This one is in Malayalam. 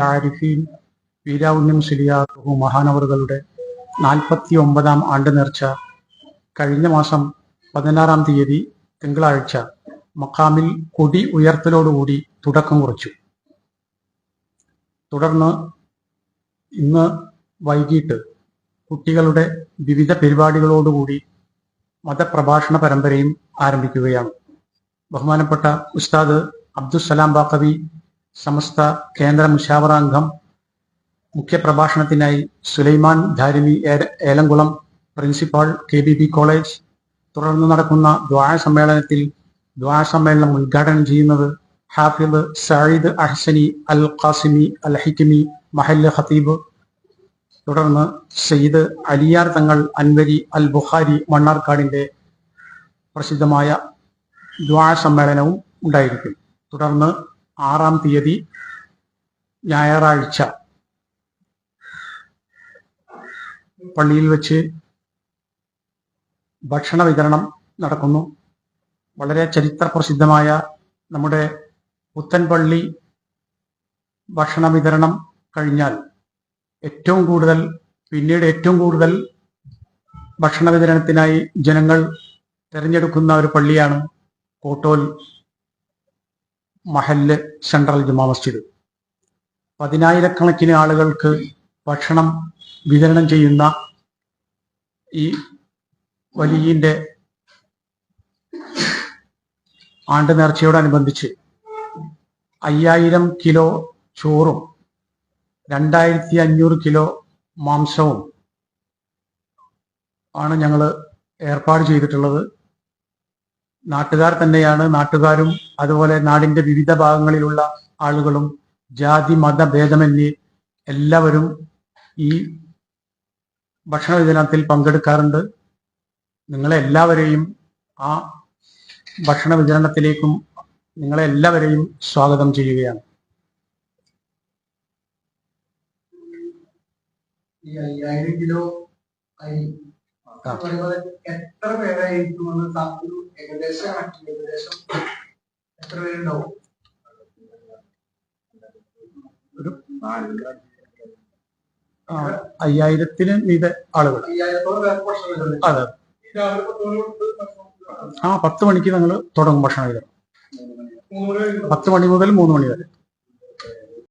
ആരിഫീൻ വീരാവുണ്യം ശരിയാഹു മഹാനവറുകളുടെ 49-ാം ആണ്ട് നേർച്ച കഴിഞ്ഞ മാസം 16-ാം തീയതി തിങ്കളാഴ്ച മക്കാമിൽ കൊടി ഉയർത്തലോടുകൂടി തുടക്കം കുറിച്ചു. തുടർന്ന് ഇന്ന് വൈകിട്ട് കുട്ടികളുടെ വിവിധ പരിപാടികളോടുകൂടി മതപ്രഭാഷണ പരമ്പരയും ആരംഭിക്കുകയാണ്. ബഹുമാനപ്പെട്ട ഉസ്താദ് അബ്ദുസ്സലാം ബാഖവി സമസ്ത കേന്ദ്ര മുശാവറ അംഗം മുഖ്യപ്രഭാഷണത്തിനായി Sulaiman Darimi Elamkulam principal KBB college, തുടർന്ന് നടക്കുന്ന ദ്വാ സമ്മേളനം ഉദ്ഘാടനം ചെയ്യുന്നത് ഹാഫിദ് സഈദ് അഹ്സനി അൽ ഖാസിമി അൽ ഹിക്മി മഹല്ല് ഖതീബ്, തുടർന്ന് സയ്യിദ് അലിയാർ തങ്ങൾ അൻവരി അൽ ബുഖാരി മണ്ണാർക്കാടിന്റെ പ്രസിദ്ധമായ ദ്വാ സമ്മേളനവും ഉണ്ടായിരിക്കും. തുടർന്ന് 6-ാം തീയതി ഞായറാഴ്ച പള്ളിയിൽ വെച്ച് ഭക്ഷണ വിതരണം നടക്കുന്നു. വളരെ ചരിത്ര പ്രസിദ്ധമായ നമ്മുടെ പുത്തൻപള്ളി ഭക്ഷണ വിതരണം കഴിഞ്ഞാൽ ഏറ്റവും കൂടുതൽ ഭക്ഷണ വിതരണത്തിനായി ജനങ്ങൾ തിരഞ്ഞെടുക്കുന്ന ഒരു പള്ളിയാണ് കോട്ടോൽ മഹല്ല് സെൻട്രൽ ജുമാ മസ്ജിദ്. 10,000-കണക്കിന് ആളുകൾക്ക് ഭക്ഷണം വിതരണം ചെയ്യുന്ന ഈ വലിയന്റെ ആണ്ട് നേർച്ചയോടനുബന്ധിച്ച് 5000 കിലോ ചോറും 2500 കിലോ മാംസവും ആണ് ഞങ്ങൾ ഏർപ്പാട് ചെയ്തിട്ടുള്ളത്. നാട്ടുകാർ തന്നെയാണ്, നാട്ടുകാരും അതുപോലെ നാടിന്റെ വിവിധ ഭാഗങ്ങളിലുള്ള ആളുകളും ജാതി മത ഭേദമന്യേ എല്ലാവരും ഈ ഭക്ഷണ വിതരണത്തിൽ പങ്കെടുക്കാറുണ്ട്. നിങ്ങളെല്ലാവരെയും ആ ഭക്ഷണ വിതരണത്തിലേക്കും നിങ്ങളെല്ലാവരെയും സ്വാഗതം ചെയ്യുകയാണ്. ഈ 5000 കിലോ അരി എത്ര പേരായിരിക്കും? ഏകദേശം എത്ര പേരുണ്ടാവും? ഒരു 5000-ന് മീതെ ആളുകൾ. 5000-ഓളം പേർക്ക് ഭക്ഷണം. അതെ, 10 മണിക്ക് ഞങ്ങൾ തുടങ്ങും ഭക്ഷണ വിതരണം. 10 മണി മുതൽ 3 മണി വരെ.